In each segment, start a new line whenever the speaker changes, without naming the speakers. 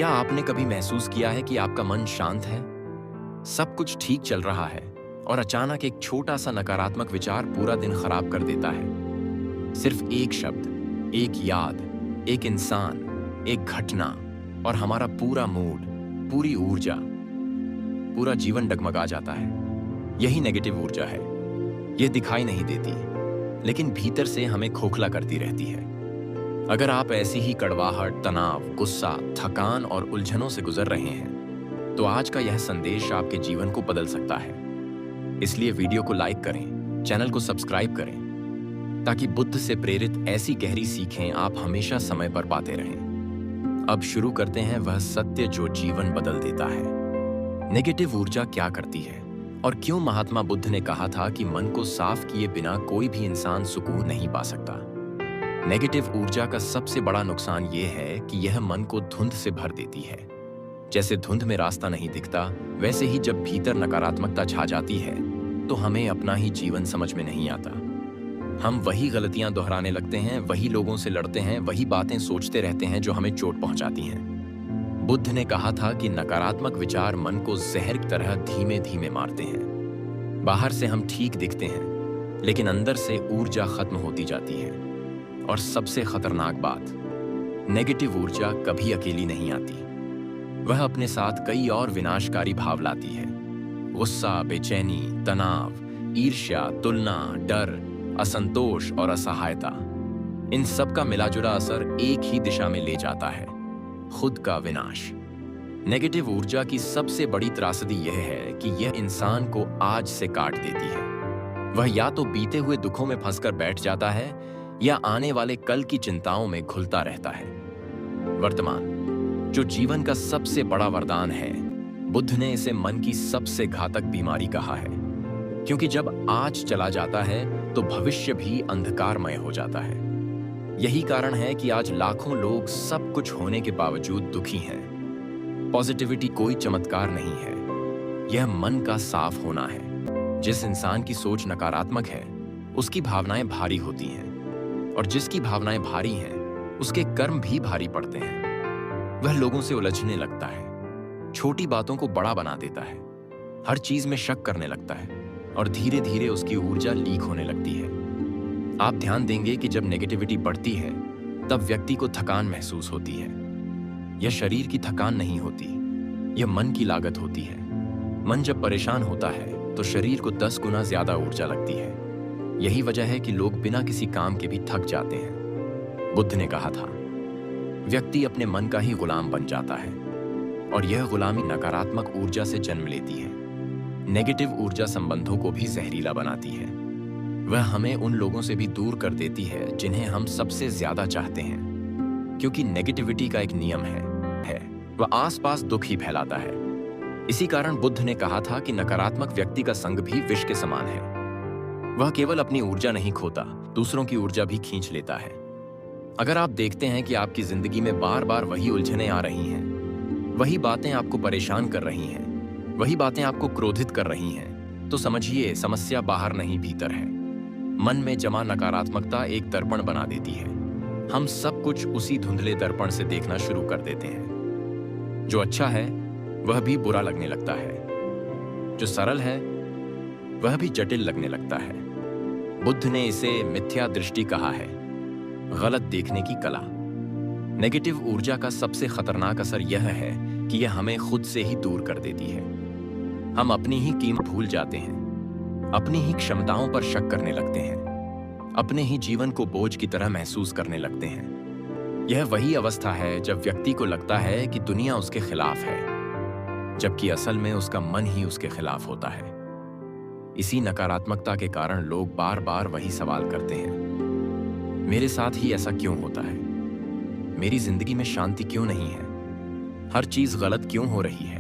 क्या आपने कभी महसूस किया है कि आपका मन शांत है, सब कुछ ठीक चल रहा है और अचानक एक छोटा सा नकारात्मक विचार पूरा दिन खराब कर देता है? सिर्फ एक शब्द, एक याद, एक इंसान, एक घटना और हमारा पूरा मूड, पूरी ऊर्जा, पूरा जीवन डगमगा जाता है। यही नेगेटिव ऊर्जा है। यह दिखाई नहीं देती, लेकिन भीतर से हमें खोखला करती रहती है। अगर आप ऐसी ही कड़वाहट, तनाव, गुस्सा, थकान और उलझनों से गुजर रहे हैं, तो आज का यह संदेश आपके जीवन को बदल सकता है। इसलिए वीडियो को लाइक करें, चैनल को सब्सक्राइब करें, ताकि बुद्ध से प्रेरित ऐसी गहरी सीखें आप हमेशा समय पर पाते रहें। अब शुरू करते हैं वह सत्य जो जीवन बदल देता है। नेगेटिव ऊर्जा क्या करती है और क्यों महात्मा बुद्ध ने कहा था कि मन को साफ किए बिना कोई भी इंसान सुकून नहीं पा सकता। नेगेटिव ऊर्जा का सबसे बड़ा नुकसान यह है कि यह मन को धुंध से भर देती है। जैसे धुंध में रास्ता नहीं दिखता, वैसे ही जब भीतर नकारात्मकता छा जाती है तो हमें अपना ही जीवन समझ में नहीं आता। हम वही गलतियां दोहराने लगते हैं, वही लोगों से लड़ते हैं, वही बातें सोचते रहते हैं जो हमें चोट पहुंचाती हैं। बुद्ध ने कहा था कि नकारात्मक विचार मन को जहर की तरह धीमे धीमे मारते हैं। बाहर से हम ठीक दिखते हैं, लेकिन अंदर से ऊर्जा खत्म होती जाती है। और सबसे खतरनाक बात, नेगेटिव ऊर्जा कभी अकेली नहीं आती। वह अपने साथ कई और विनाशकारी भाव लाती है। गुस्सा, बेचैनी, तनाव, ईर्ष्या, तुलना, डर, असंतोष और असहायता, इन सब का मिलाजुला असर एक ही दिशा में ले जाता है, खुद का विनाश। नेगेटिव ऊर्जा की सबसे बड़ी त्रासदी यह है कि यह इंसान को आज से काट देती है। वह या तो बीते हुए दुखों में फंसकर बैठ जाता है या आने वाले कल की चिंताओं में घुलता रहता है। वर्तमान, जो जीवन का सबसे बड़ा वरदान है, बुद्ध ने इसे मन की सबसे घातक बीमारी कहा है, क्योंकि जब आज चला जाता है तो भविष्य भी अंधकारमय हो जाता है। यही कारण है कि आज लाखों लोग सब कुछ होने के बावजूद दुखी हैं। पॉजिटिविटी कोई चमत्कार नहीं है, यह मन का साफ होना है। जिस इंसान की सोच नकारात्मक है, उसकी भावनाएं भारी होती हैं, और जिसकी भावनाएं भारी हैं, उसके कर्म भी भारी पड़ते हैं। वह लोगों से उलझने लगता है, छोटी बातों को बड़ा बना देता है, हर चीज में शक करने लगता है, और धीरे धीरे उसकी ऊर्जा लीक होने लगती है। आप ध्यान देंगे कि जब नेगेटिविटी बढ़ती है, तब व्यक्ति को थकान महसूस होती है। यह शरीर की थकान नहीं होती, यह मन की लागत होती है। मन जब परेशान होता है तो शरीर को 10 गुना ज्यादा ऊर्जा लगती है। यही वजह है कि लोग बिना किसी काम के भी थक जाते हैं। बुद्ध ने कहा था, व्यक्ति अपने मन का ही गुलाम बन जाता है, और यह गुलामी नकारात्मक ऊर्जा से जन्म लेती है। नेगेटिव ऊर्जा संबंधों को भी जहरीला बनाती है। वह हमें उन लोगों से भी दूर कर देती है जिन्हें हम सबसे ज्यादा चाहते हैं, क्योंकि नेगेटिविटी का एक नियम है वह आसपास दुख ही फैलाता है। इसी कारण बुद्ध ने कहा था कि नकारात्मक व्यक्ति का संग भी विष के समान है। वह केवल अपनी ऊर्जा नहीं खोता, दूसरों की ऊर्जा भी खींच लेता है। अगर आप देखते हैं कि आपकी जिंदगी में बार बार वही उलझनें आ रही हैं, वही बातें आपको परेशान कर रही हैं, वही बातें आपको क्रोधित कर रही हैं, तो समझिए समस्या बाहर नहीं भीतर है। मन में जमा नकारात्मकता एक दर्पण बना देती है। हम सब कुछ उसी धुंधले दर्पण से देखना शुरू कर देते हैं। जो अच्छा है वह भी बुरा लगने लगता है, जो सरल है वह भी जटिल लगने लगता है। बुद्ध ने इसे मिथ्या दृष्टि कहा है, गलत देखने की कला। नेगेटिव ऊर्जा का सबसे खतरनाक असर यह है कि यह हमें खुद से ही दूर कर देती है। हम अपनी ही कीमत भूल जाते हैं, अपनी ही क्षमताओं पर शक करने लगते हैं, अपने ही जीवन को बोझ की तरह महसूस करने लगते हैं। यह वही अवस्था है जब व्यक्ति को लगता है कि दुनिया उसके खिलाफ है, जबकि असल में उसका मन ही उसके खिलाफ होता है। इसी नकारात्मकता के कारण लोग बार बार वही सवाल करते हैं, मेरे साथ ही ऐसा क्यों होता है? मेरी जिंदगी में शांति क्यों नहीं है? हर चीज गलत क्यों हो रही है?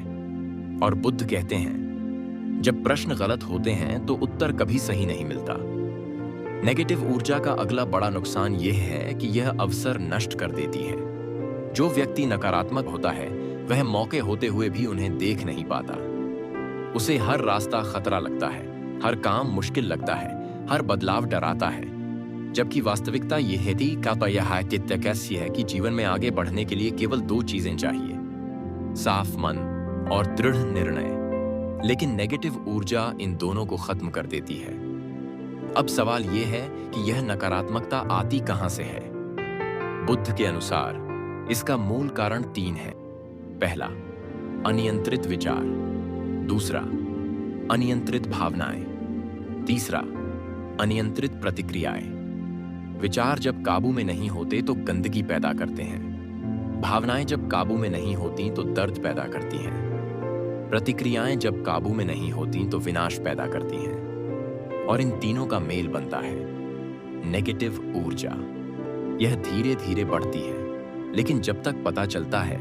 और बुद्ध कहते हैं, जब प्रश्न गलत होते हैं तो उत्तर कभी सही नहीं मिलता। नेगेटिव ऊर्जा का अगला बड़ा नुकसान यह है कि यह अवसर नष्ट कर देती है। जो व्यक्ति नकारात्मक होता है, वह मौके होते हुए भी उन्हें देख नहीं पाता। उसे हर रास्ता खतरा लगता है, हर काम मुश्किल लगता है, हर बदलाव डराता है। जबकि वास्तविकता यह है कि जीवन में आगे बढ़ने के लिए केवल 2 चीजें चाहिए, साफ मन और दृढ़ निर्णय। लेकिन नेगेटिव ऊर्जा इन दोनों को खत्म कर देती है। अब सवाल यह है कि यह नकारात्मकता आती कहां से है? बुद्ध के अनुसार इसका मूल कारण 3 है। पहला, अनियंत्रित विचार। दूसरा, अनियंत्रित भावनाएं। तीसरा, अनियंत्रित प्रतिक्रियाएं। विचार जब काबू में नहीं होते तो गंदगी पैदा करते हैं। भावनाएं जब काबू में नहीं होती तो दर्द पैदा करती हैं। प्रतिक्रियाएं जब काबू में नहीं होती तो विनाश पैदा करती हैं। और इन तीनों का मेल बनता है नेगेटिव ऊर्जा। यह धीरे धीरे बढ़ती है, लेकिन जब तक पता चलता है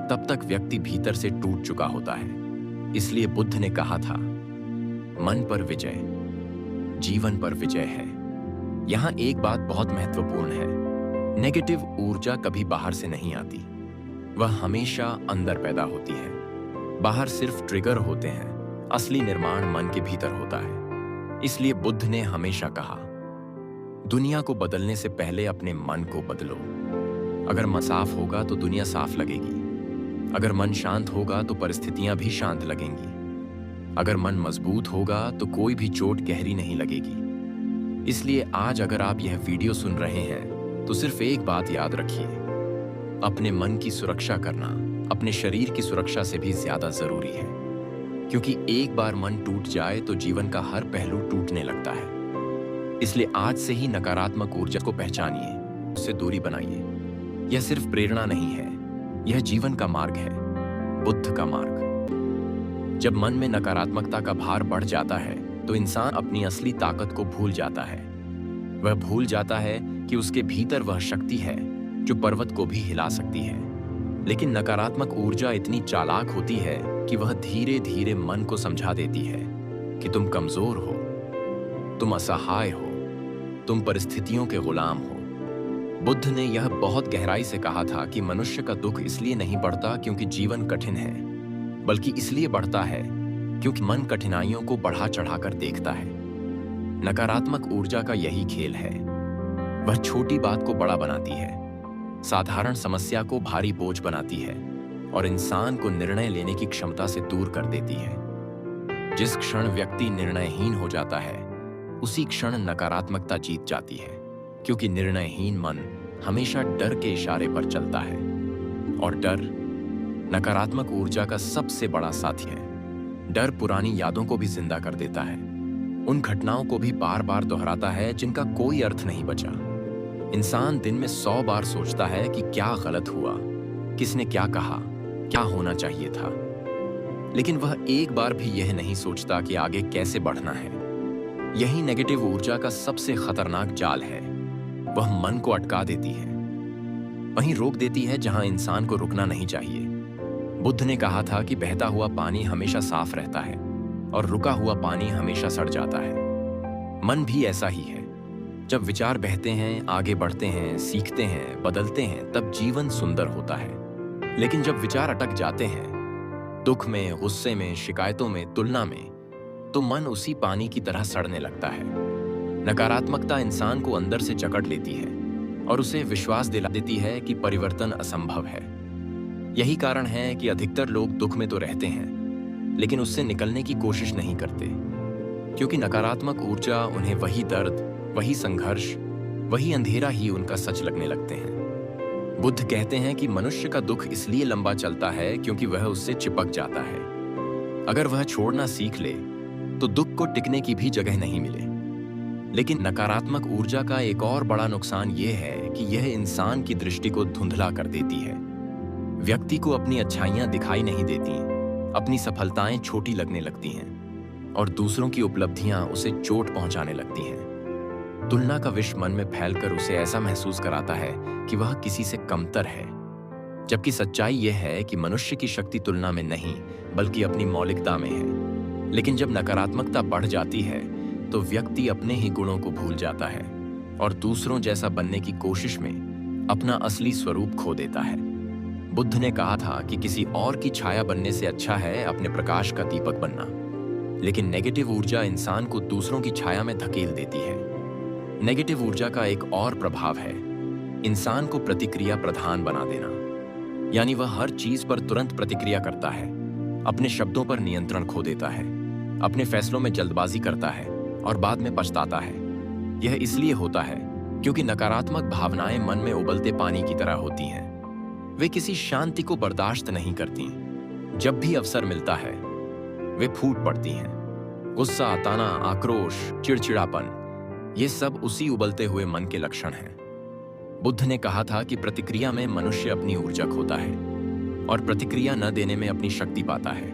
तब तक व्यक्ति भीतर से टूट चुका होता है। इसलिए बुद्ध ने कहा था, मन पर विजय जीवन पर विजय है। यहां एक बात बहुत महत्वपूर्ण है, नेगेटिव ऊर्जा कभी बाहर से नहीं आती, वह हमेशा अंदर पैदा होती है। बाहर सिर्फ ट्रिगर होते हैं, असली निर्माण मन के भीतर होता है। इसलिए बुद्ध ने हमेशा कहा, दुनिया को बदलने से पहले अपने मन को बदलो। अगर मन साफ होगा तो दुनिया साफ लगेगी। अगर मन शांत होगा तो परिस्थितियां भी शांत लगेंगी। अगर मन मजबूत होगा तो कोई भी चोट गहरी नहीं लगेगी। इसलिए आज अगर आप यह वीडियो सुन रहे हैं तो सिर्फ एक बात याद रखिए, अपने मन की सुरक्षा करना अपने शरीर की सुरक्षा से भी ज्यादा जरूरी है। क्योंकि एक बार मन टूट जाए तो जीवन का हर पहलू टूटने लगता है। इसलिए आज से ही नकारात्मक ऊर्जा को पहचानिए, उससे दूरी बनाइए। यह सिर्फ प्रेरणा नहीं है, यह जीवन का मार्ग है, बुद्ध का मार्ग। जब मन में नकारात्मकता का भार बढ़ जाता है तो इंसान अपनी असली ताकत को भूल जाता है। वह भूल जाता है कि उसके भीतर वह शक्ति है जो पर्वत को भी हिला सकती है। लेकिन नकारात्मक ऊर्जा इतनी चालाक होती है कि वह धीरे धीरे मन को समझा देती है कि तुम कमजोर हो, तुम असहाय हो, तुम परिस्थितियों के गुलाम हो। बुद्ध ने यह बहुत गहराई से कहा था कि मनुष्य का दुख इसलिए नहीं बढ़ता क्योंकि जीवन कठिन है, बल्कि इसलिए बढ़ता है क्योंकि मन कठिनाइयों को बढ़ा चढ़ाकर देखता है। नकारात्मक ऊर्जा का यही खेल है, वह छोटी बात को बड़ा बनाती है, साधारण समस्या को भारी बोझ बनाती है और इंसान को निर्णय लेने की क्षमता से दूर कर देती है। जिस क्षण व्यक्ति निर्णयहीन हो जाता है उसी क्षण नकारात्मकता जीत जाती है, क्योंकि निर्णयहीन मन हमेशा डर के इशारे पर चलता है और डर नकारात्मक ऊर्जा का सबसे बड़ा साथी है। डर पुरानी यादों को भी जिंदा कर देता है, उन घटनाओं को भी बार बार दोहराता है जिनका कोई अर्थ नहीं बचा। इंसान दिन में 100 बार सोचता है कि क्या गलत हुआ, किसने क्या कहा, क्या होना चाहिए था, लेकिन वह एक बार भी यह नहीं सोचता कि आगे कैसे बढ़ना है। यही नेगेटिव ऊर्जा का सबसे खतरनाक जाल है, वह मन को अटका देती है, वहीं रोक देती है जहां इंसान को रुकना नहीं चाहिए। बुद्ध ने कहा था कि बहता हुआ पानी हमेशा साफ रहता है और रुका हुआ पानी हमेशा सड़ जाता है। मन भी ऐसा ही है, जब विचार बहते हैं, आगे बढ़ते हैं, सीखते हैं, बदलते हैं, तब जीवन सुंदर होता है। लेकिन जब विचार अटक जाते हैं, दुख में, गुस्से में, शिकायतों में, तुलना में, तो मन उसी पानी की तरह सड़ने लगता है। नकारात्मकता इंसान को अंदर से जकड़ लेती है और उसे विश्वास दिला देती है कि परिवर्तन असंभव है। यही कारण है कि अधिकतर लोग दुख में तो रहते हैं, लेकिन उससे निकलने की कोशिश नहीं करते, क्योंकि नकारात्मक ऊर्जा उन्हें वही दर्द, वही संघर्ष, वही अंधेरा ही उनका सच लगने लगते हैं। बुद्ध कहते हैं कि मनुष्य का दुख इसलिए लंबा चलता है क्योंकि वह उससे चिपक जाता है। अगर वह छोड़ना सीख ले तो दुख को टिकने की भी जगह नहीं मिले। लेकिन नकारात्मक ऊर्जा का एक और बड़ा नुकसान यह है कि यह इंसान की दृष्टि को धुंधला कर देती है। व्यक्ति को अपनी अच्छाइयां दिखाई नहीं देती, अपनी सफलताएं छोटी लगने लगती हैं और दूसरों की उपलब्धियां उसे चोट पहुंचाने लगती हैं। तुलना का विष मन में फैलकर उसे ऐसा महसूस कराता है कि वह किसी से कमतर है, जबकि सच्चाई यह है कि मनुष्य की शक्ति तुलना में नहीं बल्कि अपनी मौलिकता में है। लेकिन जब नकारात्मकता बढ़ जाती है तो व्यक्ति अपने ही गुणों को भूल जाता है और दूसरों जैसा बनने की कोशिश में अपना असली स्वरूप खो देता है। बुद्ध ने कहा था कि किसी और की छाया बनने से अच्छा है अपने प्रकाश का दीपक बनना। लेकिन नेगेटिव ऊर्जा इंसान को दूसरों की छाया में धकेल देती है। नेगेटिव ऊर्जा का एक और प्रभाव है इंसान को प्रतिक्रिया प्रधान बना देना। यानी वह हर चीज पर तुरंत प्रतिक्रिया करता है, अपने शब्दों पर नियंत्रण खो देता है, अपने फैसलों में जल्दबाजी करता है और बाद में पछताता है। यह इसलिए होता है क्योंकि नकारात्मक भावनाएं मन में उबलते पानी की तरह होती हैं। वे किसी शांति को बर्दाश्त नहीं करती। जब भी अवसर मिलता है वे फूट पड़ती हैं। गुस्सा, ताना, आक्रोश, चिड़चिड़ापन, ये सब उसी उबलते हुए मन के लक्षण हैं। बुद्ध ने कहा था कि प्रतिक्रिया में मनुष्य अपनी ऊर्जा खोता है और प्रतिक्रिया न देने में अपनी शक्ति पाता है।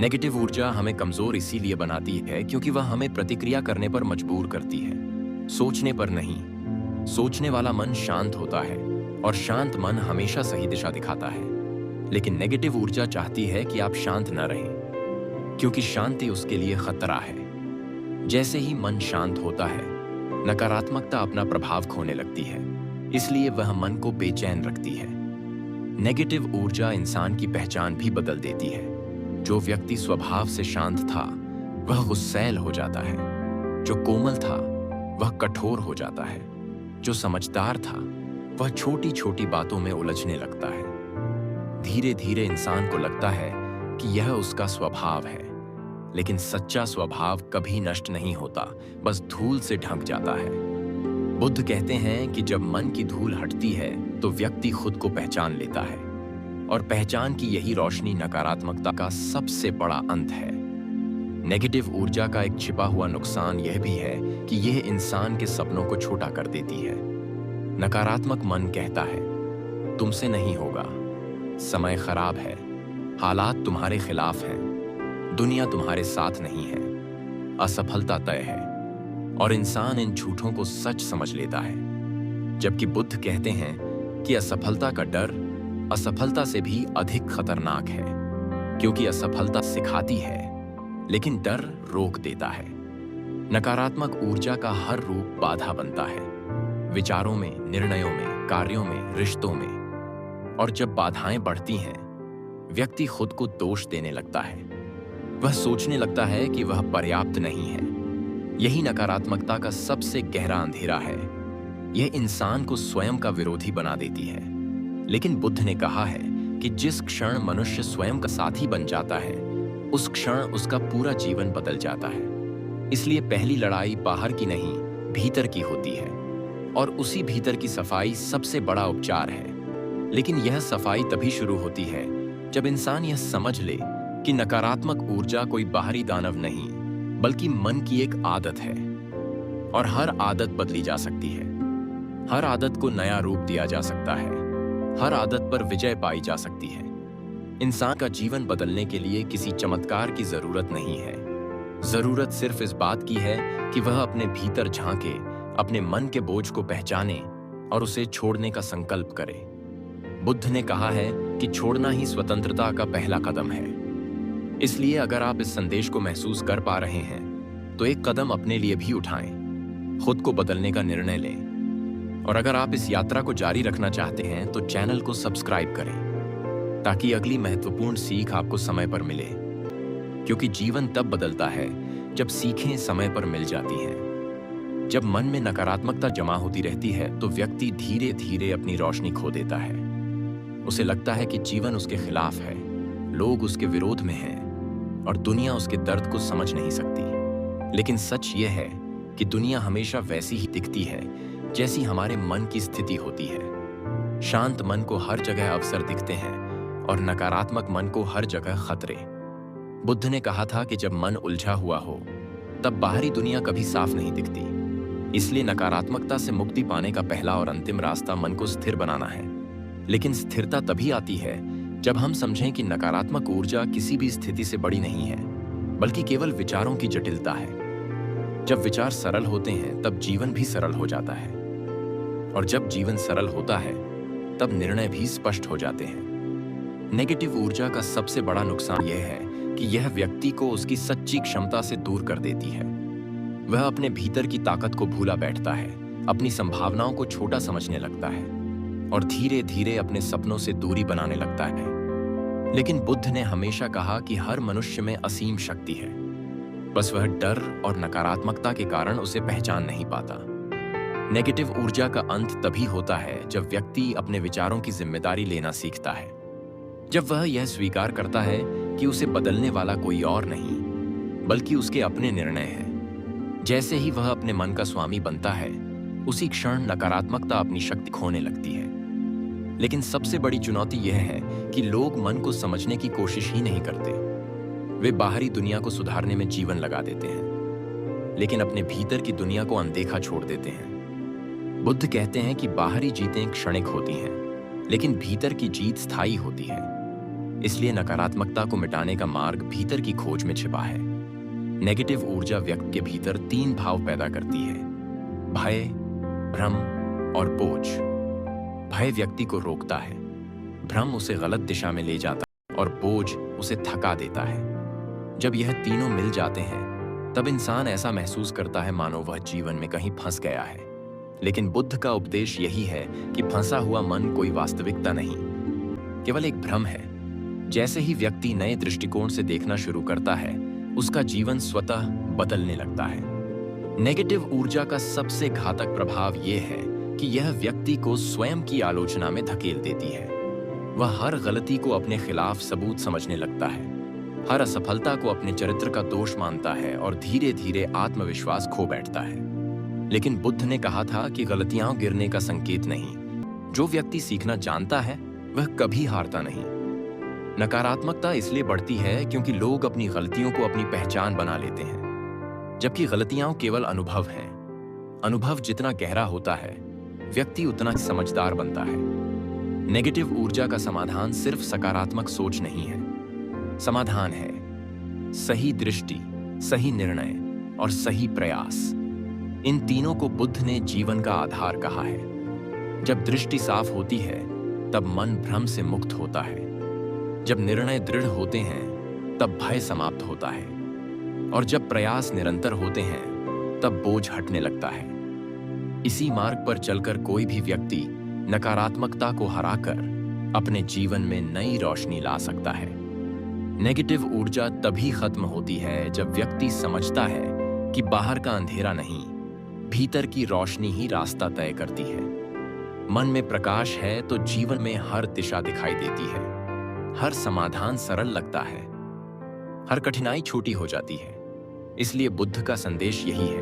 नेगेटिव ऊर्जा हमें कमजोर इसीलिए बनाती है क्योंकि वह हमें प्रतिक्रिया करने पर मजबूर करती है, सोचने पर नहीं। सोचने वाला मन शांत होता है और शांत मन हमेशा सही दिशा दिखाता है। लेकिन नेगेटिव ऊर्जा चाहती है कि आप शांत न रहें, क्योंकि शांति उसके लिए खतरा है। जैसे ही मन शांत होता है, नकारात्मकता अपना प्रभाव खोने लगती है, इसलिए वह मन को बेचैन रखती है। नेगेटिव ऊर्जा इंसान की पहचान भी बदल देती है। जो व्यक्ति स्वभाव से शांत था वह गुस्सैल हो जाता है, जो कोमल था वह कठोर हो जाता है, जो समझदार था वह छोटी छोटी बातों में उलझने लगता है। धीरे धीरे इंसान को लगता है कि यह उसका स्वभाव है, लेकिन सच्चा स्वभाव कभी नष्ट नहीं होता, बस धूल से ढक जाता है। बुद्ध कहते हैं कि जब मन की धूल हटती है तो व्यक्ति खुद को पहचान लेता है, और पहचान की यही रोशनी नकारात्मकता का सबसे बड़ा अंत है। नेगेटिव ऊर्जा का एक छिपा हुआ नुकसान यह भी है कि यह इंसान के सपनों को छोटा कर देती है। नकारात्मक मन कहता है, तुमसे नहीं होगा, समय खराब है, हालात तुम्हारे खिलाफ हैं, दुनिया तुम्हारे साथ नहीं है, असफलता तय है। और इंसान इन झूठों को सच समझ लेता है। जबकि बुद्ध कहते हैं कि असफलता का डर असफलता से भी अधिक खतरनाक है, क्योंकि असफलता सिखाती है लेकिन डर रोक देता है। नकारात्मक ऊर्जा का हर रूप बाधा बनता है, विचारों में, निर्णयों में, कार्यों में, रिश्तों में। और जब बाधाएं बढ़ती हैं, व्यक्ति खुद को दोष देने लगता है। वह सोचने लगता है कि वह पर्याप्त नहीं है। यही नकारात्मकता का सबसे गहरा अंधेरा है। यह इंसान को स्वयं का विरोधी बना देती है। लेकिन बुद्ध ने कहा है कि जिस क्षण मनुष्य स्वयं का साथी बन जाता है, उस क्षण उसका पूरा जीवन बदल जाता है। इसलिए पहली लड़ाई बाहर की नहीं, भीतर की होती है, और उसी भीतर की सफाई सबसे बड़ा उपचार है। लेकिन यह सफाई तभी शुरू होती है जब इंसान यह समझ ले कि नकारात्मक ऊर्जा कोई बाहरी दानव नहीं, बल्कि मन की एक आदत है, और हर आदत बदली जा सकती है। हर आदत को नया रूप दिया जा सकता है, हर आदत पर विजय पाई जा सकती है। इंसान का जीवन बदलने के लिए किसी चमत्कार की जरूरत नहीं है। जरूरत सिर्फ इस बात की है कि वह अपने भीतर झांके, अपने मन के बोझ को पहचाने और उसे छोड़ने का संकल्प करे। बुद्ध ने कहा है कि छोड़ना ही स्वतंत्रता का पहला कदम है। इसलिए अगर आप इस संदेश को महसूस कर पा रहे हैं तो एक कदम अपने लिए भी उठाएं, खुद को बदलने का निर्णय लें। और अगर आप इस यात्रा को जारी रखना चाहते हैं तो चैनल को सब्सक्राइब करें, ताकि अगली महत्वपूर्ण सीख आपको समय पर मिले। क्योंकि जीवन तब बदलता है जब सीखें समय पर मिल जाती हैं। जब मन में नकारात्मकता जमा होती रहती है तो व्यक्ति धीरे धीरे अपनी रोशनी खो देता है। उसे लगता है कि जीवन उसके खिलाफ है, लोग उसके विरोध में हैं और दुनिया उसके दर्द को समझ नहीं सकती। लेकिन सच यह है कि दुनिया हमेशा वैसी ही दिखती है जैसी हमारे मन की स्थिति होती है। शांत मन को हर जगह अवसर दिखते हैं और नकारात्मक मन को हर जगह खतरे। बुद्ध ने कहा था कि जब मन उलझा हुआ हो तब बाहरी दुनिया कभी साफ नहीं दिखती। इसलिए नकारात्मकता से मुक्ति पाने का पहला और अंतिम रास्ता मन को स्थिर बनाना है। लेकिन स्थिरता तभी आती है जब हम समझें कि नकारात्मक ऊर्जा किसी भी स्थिति से बड़ी नहीं है, बल्कि केवल विचारों की जटिलता है। जब विचार सरल होते हैं तब जीवन भी सरल हो जाता है, और जब जीवन सरल होता है तब निर्णय भी स्पष्ट हो जाते हैं। नेगेटिव ऊर्जा का सबसे बड़ा नुकसान यह है कि यह व्यक्ति को उसकी सच्ची क्षमता से दूर कर देती है। वह अपने भीतर की ताकत को भूला बैठता है, अपनी संभावनाओं को छोटा समझने लगता है और धीरे धीरे अपने सपनों से दूरी बनाने लगता है। लेकिन बुद्ध ने हमेशा कहा कि हर मनुष्य में असीम शक्ति है, बस वह डर और नकारात्मकता के कारण उसे पहचान नहीं पाता। नेगेटिव ऊर्जा का अंत तभी होता है जब व्यक्ति अपने विचारों की जिम्मेदारी लेना सीखता है, जब वह यह स्वीकार करता है कि उसे बदलने वाला कोई और नहीं बल्कि उसके अपने निर्णय हैं। जैसे ही वह अपने मन का स्वामी बनता है, उसी क्षण नकारात्मकता अपनी शक्ति खोने लगती है। लेकिन सबसे बड़ी चुनौती यह है कि लोग मन को समझने की कोशिश ही नहीं करते। वे बाहरी दुनिया को सुधारने में जीवन लगा देते हैं, लेकिन अपने भीतर की दुनिया को अनदेखा छोड़ देते हैं। बुद्ध कहते हैं कि बाहरी जीतें क्षणिक होती हैं, लेकिन भीतर की जीत स्थायी होती है। इसलिए नकारात्मकता को मिटाने का मार्ग भीतर की खोज में छिपा है। नेगेटिव ऊर्जा व्यक्ति के भीतर 3 भाव पैदा करती है: भय, भ्रम और बोझ। भय व्यक्ति को रोकता है, भ्रम उसे गलत दिशा में ले जाता है और बोझ उसे थका देता है। जब यह तीनों मिल जाते हैं, तब इंसान ऐसा महसूस करता है मानो वह जीवन में कहीं फंस गया है। लेकिन बुद्ध का उपदेश यही है कि फंसा हुआ मन कोई वास्तविकता नहीं, केवल एक भ्रम है। जैसे ही व्यक्ति नए दृष्टिकोण से देखना शुरू करता है, उसका जीवन स्वतः बदलने लगता है। नेगेटिव ऊर्जा का सबसे घातक प्रभाव यह है कि यह व्यक्ति को स्वयं की आलोचना में धकेल देती है। वह हर गलती को अपने खिलाफ सबूत समझने लगता है, हर असफलता को अपने चरित्र का दोष मानता है और धीरे धीरे आत्मविश्वास खो बैठता है। लेकिन बुद्ध ने कहा था कि गलतियां गिरने का संकेत नहीं। जो व्यक्ति सीखना जानता है, वह कभी हारता नहीं। नकारात्मकता इसलिए बढ़ती है क्योंकि लोग अपनी गलतियों को अपनी पहचान बना लेते हैं, जबकि गलतियां केवल अनुभव हैं। अनुभव जितना गहरा होता है, व्यक्ति उतना समझदार बनता है। नेगेटिव ऊर्जा का समाधान सिर्फ सकारात्मक सोच नहीं है। समाधान है सही दृष्टि, सही निर्णय और सही प्रयास। इन तीनों को बुद्ध ने जीवन का आधार कहा है। जब दृष्टि साफ होती है, तब मन भ्रम से मुक्त होता है। जब निर्णय दृढ़ होते हैं, तब भय समाप्त होता है। और जब प्रयास निरंतर होते हैं, तब बोझ हटने लगता है। इसी मार्ग पर चलकर कोई भी व्यक्ति नकारात्मकता को हराकर अपने जीवन में नई रोशनी ला सकता है। नेगेटिव ऊर्जा तभी खत्म होती है जब व्यक्ति समझता है कि बाहर का अंधेरा नहीं, भीतर की रोशनी ही रास्ता तय करती है। मन में प्रकाश है तो जीवन में हर दिशा दिखाई देती है, हर समाधान सरल लगता है, हर कठिनाई छोटी हो जाती है। इसलिए बुद्ध का संदेश यही है: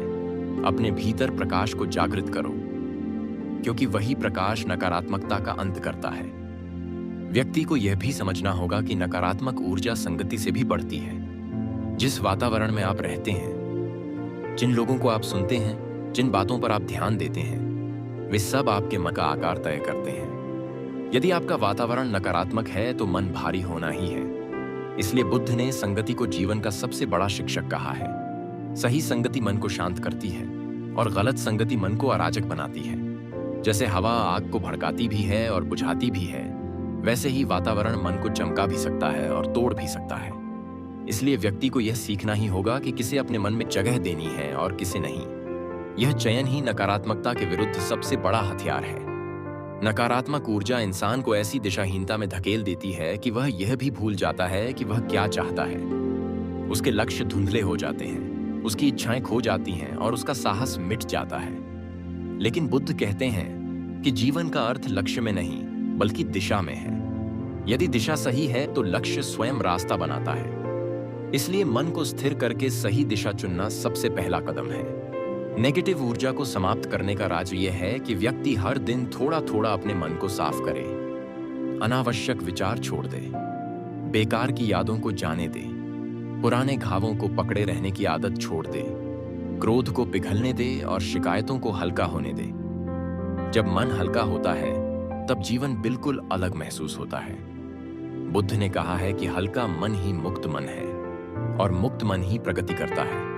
अपने भीतर प्रकाश को जागृत करो, क्योंकि वही प्रकाश नकारात्मकता का अंत करता है। व्यक्ति को यह भी समझना होगा कि नकारात्मक ऊर्जा संगति से भी बढ़ती है। जिस वातावरण में आप रहते हैं, जिन लोगों को आप सुनते हैं, जिन बातों पर आप ध्यान देते हैं, वे सब आपके मन का आकार तय करते हैं। यदि आपका वातावरण नकारात्मक है तो मन भारी होना ही है। इसलिए बुद्ध ने संगति को जीवन का सबसे बड़ा शिक्षक कहा है। सही संगति मन को शांत करती है और गलत संगति मन को अराजक बनाती है। जैसे हवा आग को भड़काती भी है और बुझाती भी है, वैसे ही वातावरण मन को चमका भी सकता है और तोड़ भी सकता है। इसलिए व्यक्ति को यह सीखना ही होगा कि किसे अपने मन में जगह देनी है और किसे नहीं। यह चयन ही नकारात्मकता के विरुद्ध सबसे बड़ा हथियार है। नकारात्मक ऊर्जा इंसान को ऐसी दिशाहीनता में धकेल देती है कि वह यह भी भूल जाता है कि वह क्या चाहता है। उसके लक्ष्य धुंधले हो जाते हैं, उसकी इच्छाएं खो जाती हैं और उसका साहस मिट जाता है। लेकिन बुद्ध कहते हैं कि जीवन का अर्थ लक्ष्य में नहीं बल्कि दिशा में है। यदि दिशा सही है तो लक्ष्य स्वयं रास्ता बनाता है। इसलिए मन को स्थिर करके सही दिशा चुनना सबसे पहला कदम है। नेगेटिव ऊर्जा को समाप्त करने का राज यह है कि व्यक्ति हर दिन थोड़ा थोड़ा अपने मन को साफ करे, अनावश्यक विचार छोड़ दे, बेकार की यादों को जाने दे, पुराने घावों को पकड़े रहने की आदत छोड़ दे, क्रोध को पिघलने दे और शिकायतों को हल्का होने दे। जब मन हल्का होता है, तब जीवन बिल्कुल अलग महसूस होता है। बुद्ध ने कहा है कि हल्का मन ही मुक्त मन है और मुक्त मन ही प्रगति करता है।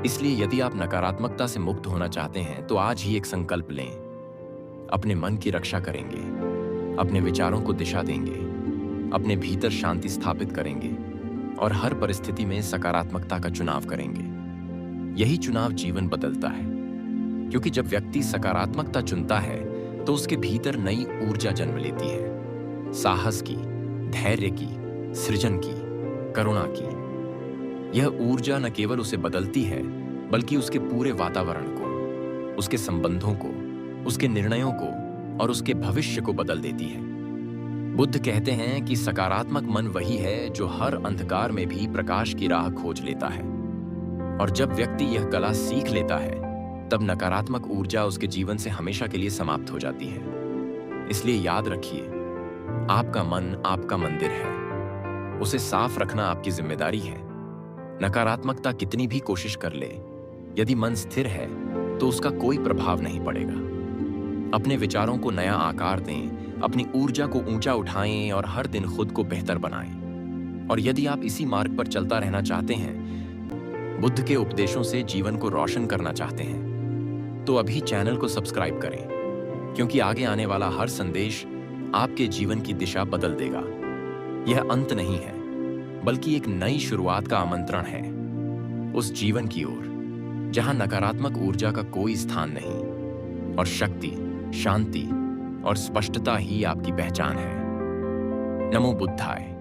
इसलिए यदि आप नकारात्मकता से मुक्त होना चाहते हैं तो आज ही एक संकल्प लें। अपने मन की रक्षा करेंगे, अपने विचारों को दिशा देंगे, अपने भीतर शांति स्थापित करेंगे और हर परिस्थिति में सकारात्मकता का चुनाव करेंगे। यही चुनाव जीवन बदलता है, क्योंकि जब व्यक्ति सकारात्मकता चुनता है तो उसके भीतर नई ऊर्जा जन्म लेती है, साहस की, धैर्य की, सृजन की, करुणा की। यह ऊर्जा न केवल उसे बदलती है बल्कि उसके पूरे वातावरण को, उसके संबंधों को, उसके निर्णयों को और उसके भविष्य को बदल देती है। बुद्ध कहते हैं कि सकारात्मक मन वही है जो हर अंधकार में भी प्रकाश की राह खोज लेता है। और जब व्यक्ति यह कला सीख लेता है, तब नकारात्मक ऊर्जा उसके जीवन से हमेशा के लिए समाप्त हो जाती है। इसलिए याद रखिए, आपका मन आपका मंदिर है। उसे साफ रखना आपकी जिम्मेदारी है। नकारात्मकता कितनी भी कोशिश कर ले, यदि मन स्थिर है तो उसका कोई प्रभाव नहीं पड़ेगा। अपने विचारों को नया आकार दें, अपनी ऊर्जा को ऊंचा उठाएं और हर दिन खुद को बेहतर बनाएं। और यदि आप इसी मार्ग पर चलता रहना चाहते हैं, बुद्ध के उपदेशों से जीवन को रोशन करना चाहते हैं, तो अभी चैनल को सब्सक्राइब करें, क्योंकि आगे आने वाला हर संदेश आपके जीवन की दिशा बदल देगा। यह अंत नहीं है, बल्कि एक नई शुरुआत का आमंत्रण है, उस जीवन की ओर जहां नकारात्मक ऊर्जा का कोई स्थान नहीं और शक्ति, शांति और स्पष्टता ही आपकी पहचान है। नमो बुद्धाय।